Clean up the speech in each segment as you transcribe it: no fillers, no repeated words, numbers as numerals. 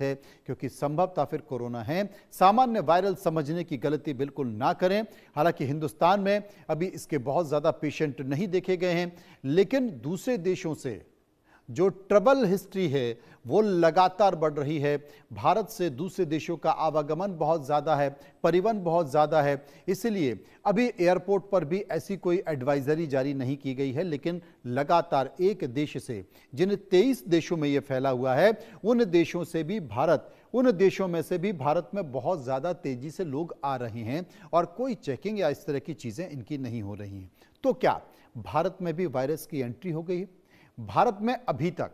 है, क्योंकि संभवतः फिर कोरोना है। सामान्य वायरल समझने की गलती बिल्कुल ना करें। हालांकि हिंदुस्तान में अभी इसके बहुत ज़्यादा पेशेंट नहीं देखे गए हैं, लेकिन दूसरे देशों से जो ट्रबल हिस्ट्री है वो लगातार बढ़ रही है। भारत से दूसरे देशों का आवागमन बहुत ज़्यादा है, परिवहन बहुत ज़्यादा है, इसलिए अभी एयरपोर्ट पर भी ऐसी कोई एडवाइजरी जारी नहीं की गई है। लेकिन लगातार एक देश से, जिन 23 देशों में ये फैला हुआ है, उन देशों में से भी भारत में बहुत ज़्यादा तेज़ी से लोग आ रहे हैं और कोई चेकिंग या इस तरह की चीज़ें इनकी नहीं हो रही हैं। तो क्या भारत में भी वायरस की एंट्री हो गई है? भारत में अभी तक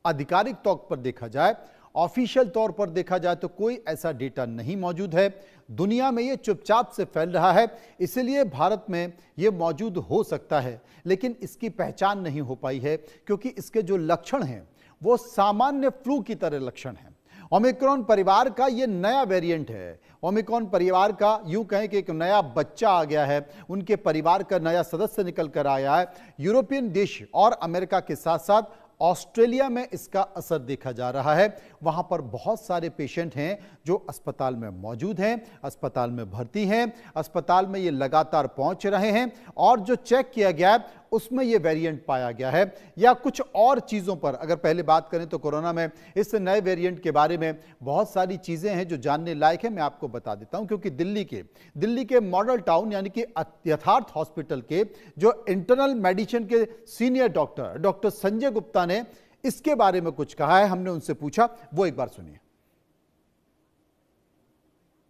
आधिकारिक तौर पर देखा जाए, ऑफिशियल तौर पर देखा जाए तो कोई ऐसा डेटा नहीं मौजूद है। दुनिया में ये चुपचाप से फैल रहा है, इसलिए भारत में ये मौजूद हो सकता है, लेकिन इसकी पहचान नहीं हो पाई है, क्योंकि इसके जो लक्षण हैं वो सामान्य फ्लू की तरह लक्षण हैं। ओमिक्रॉन परिवार का ये नया वेरिएंट है। ओमिक्रॉन परिवार का यूं कहें कि एक नया बच्चा आ गया है, उनके परिवार का नया सदस्य निकल कर आया है। यूरोपियन देश और अमेरिका के साथ साथ ऑस्ट्रेलिया में इसका असर देखा जा रहा है। वहां पर बहुत सारे पेशेंट हैं जो अस्पताल में मौजूद हैं, अस्पताल में भर्ती हैं, अस्पताल में ये लगातार पहुंच रहे हैं, और जो चेक किया गया है उसमें ये वेरिएंट पाया गया है। या कुछ और चीज़ों पर अगर पहले बात करें तो कोरोना में इस नए वेरिएंट के बारे में बहुत सारी चीज़ें हैं जो जानने लायक है। मैं आपको बता देता हूं, क्योंकि दिल्ली के मॉडल टाउन यानी कि यथार्थ हॉस्पिटल के जो इंटरनल मेडिसिन के सीनियर डॉक्टर संजय गुप्ता ने इसके बारे में कुछ कहा है। हमने उनसे पूछा, वो एक बार सुनिए।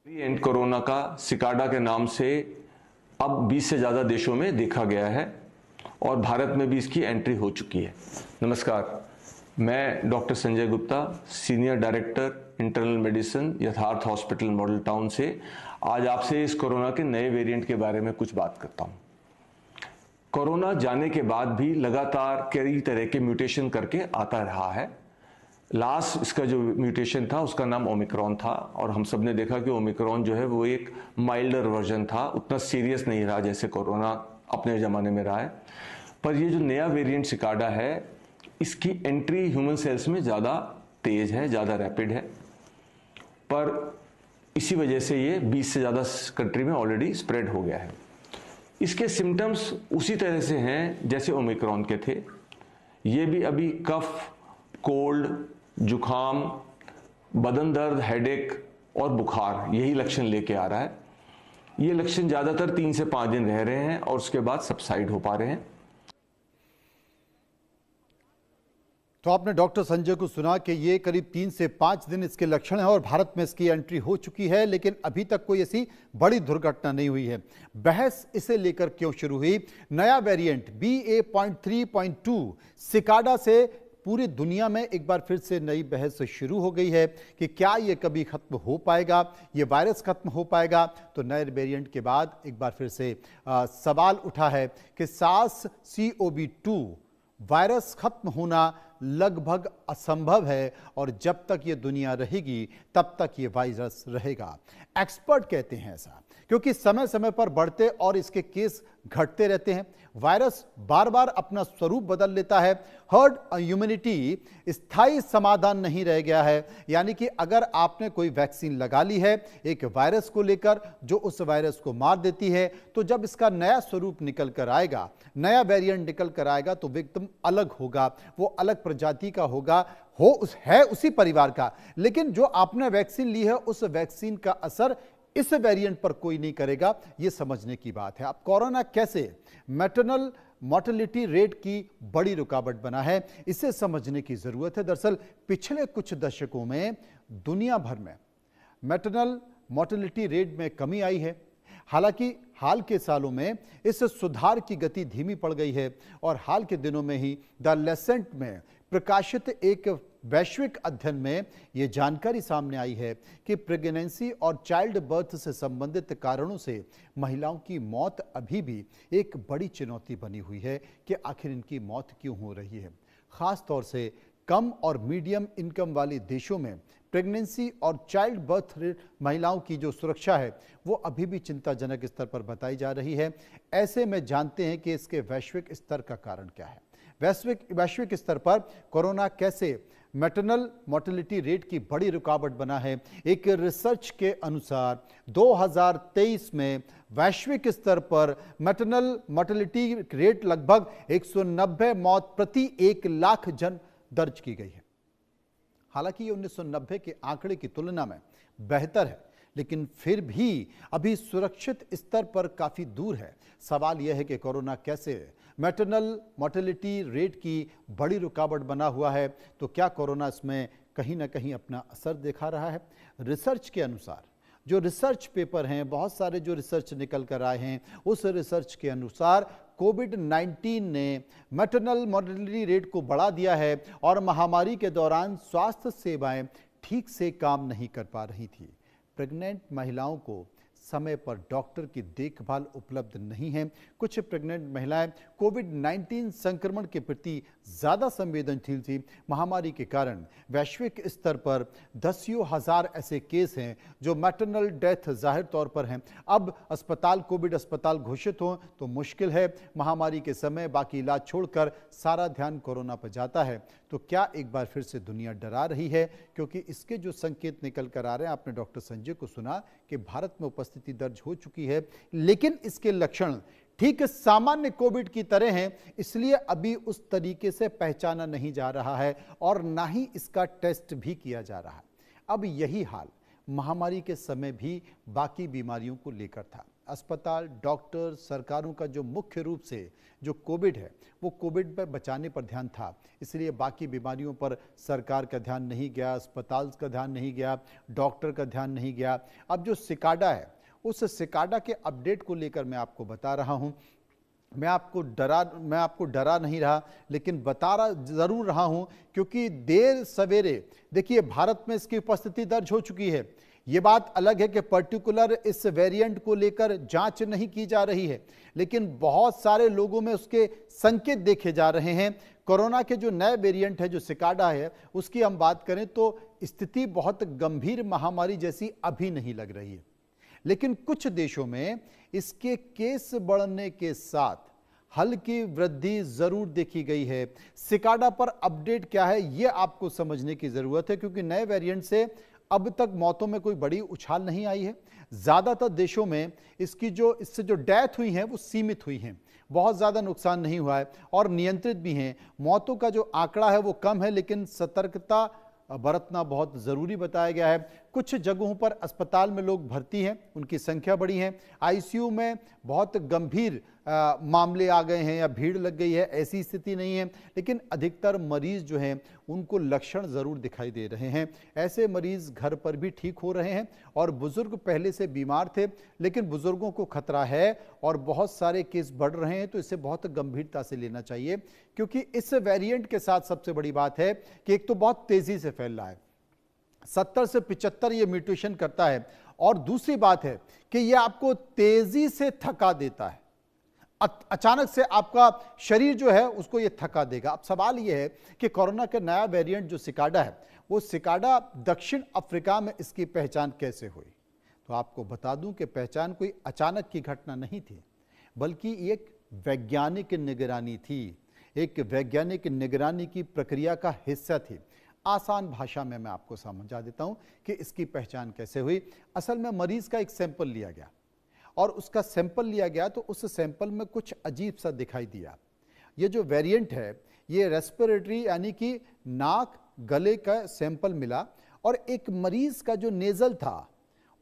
एंड कोरोना का सिकाडा के नाम से अब 20 से ज्यादा देशों में देखा गया है और भारत में भी इसकी एंट्री हो चुकी है। नमस्कार, मैं doctor Sanjay Gupta, senior director internal medicine यथार्थ हॉस्पिटल मॉडल टाउन से आज आपसे इस कोरोना के नए वेरिएंट के बारे में कुछ बात करता हूं। कोरोना जाने के बाद भी लगातार कई तरह के म्यूटेशन करके आता रहा है। लास्ट इसका जो म्यूटेशन था उसका नाम ओमिक्रॉन था, और हम सब ने देखा कि ओमिक्रॉन जो है वो एक माइल्डर वर्जन था, उतना सीरियस नहीं रहा जैसे कोरोना अपने ज़माने में रहा है। पर ये जो नया वेरिएंट सिकाडा है, इसकी एंट्री ह्यूमन सेल्स में ज़्यादा तेज है, ज़्यादा रैपिड है, पर इसी वजह से ये 20 से ज़्यादा कंट्री में ऑलरेडी स्प्रेड हो गया है। इसके सिम्टम्स उसी तरह से हैं जैसे ओमिक्रॉन के थे। ये भी अभी कफ, कोल्ड, जुखाम, बदन दर्द, हेडेक और बुखार, यही लक्षण लेके आ रहा है। ये लक्षण ज़्यादातर 3 से 5 दिन रह रहे हैं और उसके बाद सबसाइड हो पा रहे हैं। तो आपने डॉक्टर संजय को सुना कि ये करीब 3 से 5 दिन इसके लक्षण हैं और भारत में इसकी एंट्री हो चुकी है, लेकिन अभी तक कोई ऐसी बड़ी दुर्घटना नहीं हुई है। बहस इसे लेकर क्यों शुरू हुई? नया वेरिएंट BA.3.2 सिकाडा से पूरी दुनिया में एक बार फिर से नई बहस शुरू हो गई है कि क्या ये कभी खत्म हो पाएगा, ये वायरस खत्म हो पाएगा। तो नए वेरिएंट के बाद एक बार फिर से सवाल उठा है कि SARS-CoV-2 वायरस खत्म होना लगभग असंभव है, और जब तक ये दुनिया रहेगी तब तक ये वायरस रहेगा। एक्सपर्ट कहते हैं ऐसा, क्योंकि समय समय पर बढ़ते और इसके केस घटते रहते हैं। वायरस बार बार अपना स्वरूप बदल लेता है। हर्ड इम्यूनिटी स्थायी समाधान नहीं रह गया है, यानी कि अगर आपने कोई वैक्सीन लगा ली है एक वायरस को लेकर जो उस वायरस को मार देती है, तो जब इसका नया स्वरूप निकल कर आएगा, नया वेरिएंट निकल कर आएगा, तो एकदम अलग होगा, वो अलग प्रजाति का होगा, उसी परिवार का, लेकिन जो आपने वैक्सीन ली है उस वैक्सीन का असर इस वेरिएंट पर कोई नहीं करेगा। यह समझने की बात है। अब कोरोना कैसे मैटरनल मोर्टेलिटी रेट की बड़ी रुकावट बना है, इसे समझने की जरूरत है। दरअसल पिछले कुछ दशकों में दुनिया भर में मैटरनल मोर्टेलिटी रेट में कमी आई है। हालांकि हाल के सालों में इस सुधार की गति धीमी पड़ गई है, और हाल के दिनों में ही द लेसेंट में प्रकाशित एक वैश्विक अध्ययन में यह जानकारी सामने आई है कि प्रेगनेंसी और चाइल्ड बर्थ से संबंधित कारणों से महिलाओं की मौत अभी भी एक बड़ी चुनौती बनी हुई है कि आखिर इनकी मौत क्यों हो रही है। खास तौर से कम और मीडियम इनकम वाले देशों में प्रेगनेंसी और चाइल्ड बर्थ महिलाओं की जो सुरक्षा है वो अभी भी चिंताजनक स्तर पर बताई जा रही है। ऐसे में जानते हैं कि इसके वैश्विक स्तर का कारण क्या है। वैश्विक स्तर पर कोरोना कैसे मैटरनल मोर्टेलिटी रेट की बड़ी रुकावट बना है। एक रिसर्च के अनुसार 2023 में वैश्विक स्तर पर मैटरनल मोर्टेलिटी रेट लगभग 190 मौत प्रति 1 लाख जन दर्ज की गई है। हालांकि ये 1990 के आंकड़े की तुलना में बेहतर है, लेकिन फिर भी अभी सुरक्षित स्तर पर काफी दूर है। सवाल यह है कि कोरोना कैसे मैटरनल मोर्टेलिटी रेट की बड़ी रुकावट बना हुआ है, तो क्या कोरोना इसमें कहीं ना कहीं अपना असर दिखा रहा है? रिसर्च के अनुसार जो रिसर्च पेपर हैं, बहुत सारे जो रिसर्च निकल कर आए हैं, उस रिसर्च के अनुसार कोविड-19 ने मैटरनल मोर्टेलिटी रेट को बढ़ा दिया है और महामारी के दौरान स्वास्थ्य सेवाएं ठीक से काम नहीं कर पा रही थी। प्रेग्नेंट महिलाओं को समय पर डॉक्टर की देखभाल उपलब्ध नहीं है। कुछ प्रेग्नेंट महिलाएं कोविड-19 संक्रमण के प्रति ज़्यादा संवेदनशील थी। महामारी के कारण वैश्विक स्तर पर दसियों हजार ऐसे केस हैं जो मैटरनल डेथ जाहिर तौर पर हैं। अब अस्पताल कोविड अस्पताल घोषित हो तो मुश्किल है। महामारी के समय बाकी इलाज छोड़कर सारा ध्यान कोरोना पर जाता है। तो क्या एक बार फिर से दुनिया डरा रही है? क्योंकि इसके जो संकेत निकल कर आ रहे हैं, आपने डॉक्टर संजय को सुना कि भारत में उपस्थिति दर्ज हो चुकी है, लेकिन इसके लक्षण ठीक सामान्य कोविड की तरह हैं, इसलिए अभी उस तरीके से पहचाना नहीं जा रहा है और ना ही इसका टेस्ट भी किया जा रहा है। अब यही हाल महामारी के समय भी बाकी बीमारियों को लेकर था। अस्पताल, डॉक्टर, सरकारों का जो मुख्य रूप से जो कोविड है वो कोविड पर बचाने पर ध्यान था, इसलिए बाकी बीमारियों पर सरकार का ध्यान नहीं गया, अस्पताल का ध्यान नहीं गया, डॉक्टर का ध्यान नहीं गया। अब जो सिकाडा है, उस सिकाडा के अपडेट को लेकर मैं आपको बता रहा हूं। मैं आपको डरा नहीं रहा, लेकिन बता जरूर रहा हूं, क्योंकि देर सवेरे देखिए भारत में इसकी उपस्थिति दर्ज हो चुकी है। ये बात अलग है कि पर्टिकुलर इस वेरिएंट को लेकर जांच नहीं की जा रही है, लेकिन बहुत सारे लोगों में उसके संकेत देखे जा रहे हैं। कोरोना के जो नए वेरिएंट है, जो सिकाडा है, उसकी हम बात करें तो स्थिति बहुत गंभीर महामारी जैसी अभी नहीं लग रही है, लेकिन कुछ देशों में इसके केस बढ़ने के साथ हल्की वृद्धि जरूर देखी गई है। सिकाडा पर अपडेट क्या है, यह आपको समझने की जरूरत है, क्योंकि नए वेरिएंट से अब तक मौतों में कोई बड़ी उछाल नहीं आई है। ज्यादातर देशों में इससे जो डेथ हुई है वो सीमित हुई है, बहुत ज्यादा नुकसान नहीं हुआ है और नियंत्रित भी हैं। मौतों का जो आंकड़ा है वो कम है, लेकिन सतर्कता बरतना बहुत जरूरी बताया गया है। कुछ जगहों पर अस्पताल में लोग भर्ती हैं, उनकी संख्या बढ़ी है। आईसीयू में बहुत गंभीर मामले आ गए हैं या भीड़ लग गई है, ऐसी स्थिति नहीं है, लेकिन अधिकतर मरीज जो हैं उनको लक्षण जरूर दिखाई दे रहे हैं। ऐसे मरीज घर पर भी ठीक हो रहे हैं और बुजुर्ग पहले से बीमार थे, लेकिन बुजुर्गों को खतरा है और बहुत सारे केस बढ़ रहे हैं, तो इसे बहुत गंभीरता से लेना चाहिए। क्योंकि इस वेरिएंट के साथ सबसे बड़ी बात है कि एक तो बहुत तेजी से फैल रहा है, 70 से 75 ये म्यूटेशन करता है, और दूसरी बात है कि ये आपको तेजी से थका देता है। अचानक से आपका शरीर जो है उसको ये थका देगा। अब सवाल ये है कि कोरोना का नया वेरिएंट जो सिकाडा है, वो सिकाडा दक्षिण अफ्रीका में इसकी पहचान कैसे हुई? तो आपको बता दूं कि पहचान कोई अचानक की घटना नहीं थी, बल्कि एक वैज्ञानिक निगरानी थी, एक वैज्ञानिक निगरानी की प्रक्रिया का हिस्सा थी। आसान भाषा में मैं आपको समझा देता हूं कि इसकी पहचान कैसे हुई। असल में मरीज का एक सैंपल लिया गया और उसका सैंपल लिया गया तो उस सैंपल में कुछ अजीब सा दिखाई दिया। ये जो वेरिएंट है ये रेस्पिरेटरी यानी कि नाक गले का सैंपल मिला और एक मरीज का जो नेजल था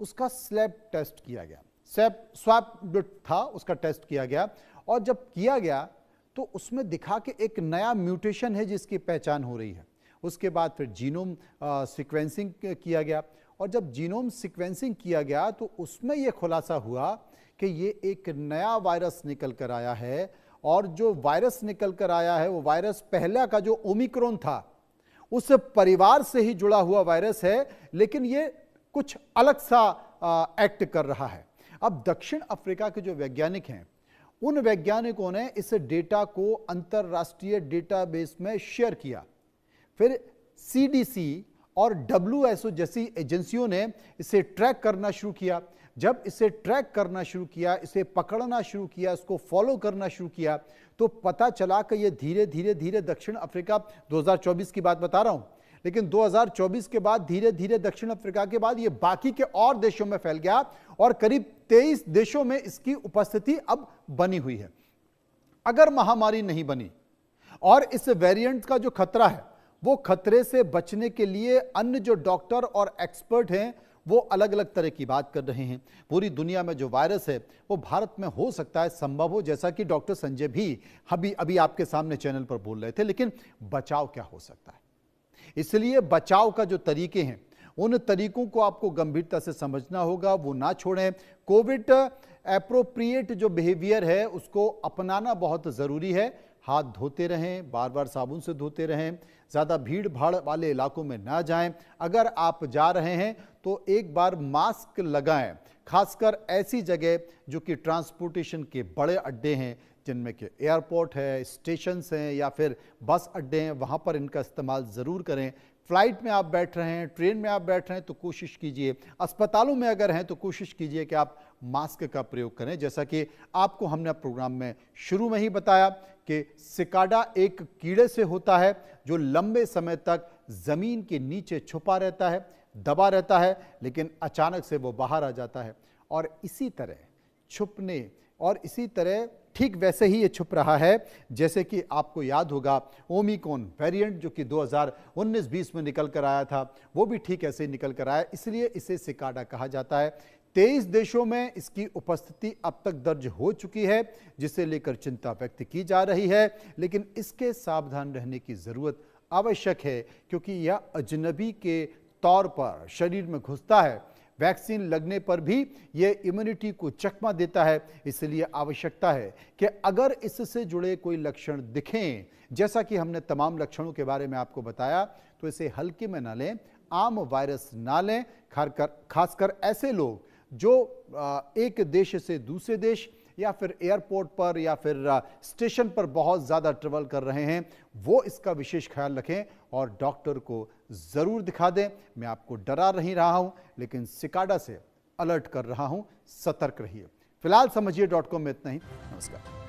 उसका स्लैब टेस्ट किया गया, स्वाब जो था उसका टेस्ट किया गया, और जब किया गया तो उसमें दिखा कि एक नया म्यूटेशन है जिसकी पहचान हो रही है। उसके बाद फिर जीनोम सीक्वेंसिंग किया गया, और जब जीनोम सीक्वेंसिंग किया गया तो उसमें यह खुलासा हुआ कि ये एक नया वायरस निकल कर आया है, और जो वायरस निकल कर आया है वो वायरस पहला का जो ओमिक्रॉन था उस परिवार से ही जुड़ा हुआ वायरस है, लेकिन ये कुछ अलग सा एक्ट कर रहा है। अब दक्षिण अफ्रीका के जो वैज्ञानिक हैं, उन वैज्ञानिकों ने इस डेटा को अंतरराष्ट्रीय डेटाबेस में शेयर किया। फिर सीडीसी और WHO जैसी एजेंसियों ने इसे ट्रैक करना शुरू किया। जब इसे ट्रैक करना शुरू किया, इसे पकड़ना शुरू किया, इसको फॉलो करना शुरू किया, तो पता चला कि ये धीरे धीरे दक्षिण अफ्रीका, 2024 की बात बता रहा हूं, लेकिन 2024 के बाद धीरे धीरे दक्षिण अफ्रीका के बाद ये बाकी के और देशों में फैल गया और करीब 23 देशों में इसकी उपस्थिति अब बनी हुई है। अगर महामारी नहीं बनी और इस वेरिएंट का जो खतरा है, वो खतरे से बचने के लिए अन्य जो डॉक्टर और एक्सपर्ट हैं वो अलग अलग तरह की बात कर रहे हैं। पूरी दुनिया में जो वायरस है वो भारत में हो सकता है संभव हो, जैसा कि डॉक्टर संजय भी अभी आपके सामने चैनल पर बोल रहे थे। लेकिन बचाव क्या हो सकता है, इसलिए बचाव का जो तरीके हैं उन तरीकों को आपको गंभीरता से समझना होगा, वो ना छोड़ें। कोविड एप्रोप्रिएट जो बिहेवियर है उसको अपनाना बहुत ज़रूरी है। हाथ धोते रहें, बार बार साबुन से धोते रहें, ज़्यादा भीड़ भाड़ वाले इलाकों में ना जाएं। अगर आप जा रहे हैं तो एक बार मास्क लगाएं, खासकर ऐसी जगह जो कि ट्रांसपोर्टेशन के बड़े अड्डे हैं, जिनमें कि एयरपोर्ट है, स्टेशंस हैं या फिर बस अड्डे हैं, वहाँ पर इनका इस्तेमाल ज़रूर करें। फ्लाइट में आप बैठ रहे हैं, ट्रेन में आप बैठ रहे हैं तो कोशिश कीजिए, अस्पतालों में अगर हैं तो कोशिश कीजिए कि आप मास्क का प्रयोग करें। जैसा कि आपको हमने प्रोग्राम में शुरू में ही बताया कि सिकाडा एक कीड़े से होता है जो लंबे समय तक ज़मीन के नीचे छुपा रहता है, दबा रहता है, लेकिन अचानक से वो बाहर आ जाता है। और इसी तरह छुपने और इसी तरह ठीक वैसे ही ये छुप रहा है जैसे कि आपको याद होगा ओमिक्रॉन वेरिएंट जो कि 2019-20 में निकल कर आया था, वो भी ठीक ऐसे ही निकल कर आया, इसलिए इसे सिकाडा कहा जाता है। 23 देशों में इसकी उपस्थिति अब तक दर्ज हो चुकी है, जिसे लेकर चिंता व्यक्त की जा रही है। लेकिन इसके सावधान रहने की जरूरत आवश्यक है, क्योंकि यह अजनबी के तौर पर शरीर में घुसता है। वैक्सीन लगने पर भी यह इम्यूनिटी को चकमा देता है, इसलिए आवश्यकता है कि अगर इससे जुड़े कोई लक्षण दिखें, जैसा कि हमने तमाम लक्षणों के बारे में आपको बताया, तो इसे हल्के में ना लें, आम वायरस ना लें। खासकर ऐसे लोग जो एक देश से दूसरे देश या फिर एयरपोर्ट पर या फिर स्टेशन पर बहुत ज़्यादा ट्रेवल कर रहे हैं, वो इसका विशेष ख्याल रखें और डॉक्टर को ज़रूर दिखा दें। मैं आपको डरा नहीं रहा हूं, लेकिन सिकाडा से अलर्ट कर रहा हूं, सतर्क रहिए। फिलहाल समझिए.com में इतना ही। नमस्कार।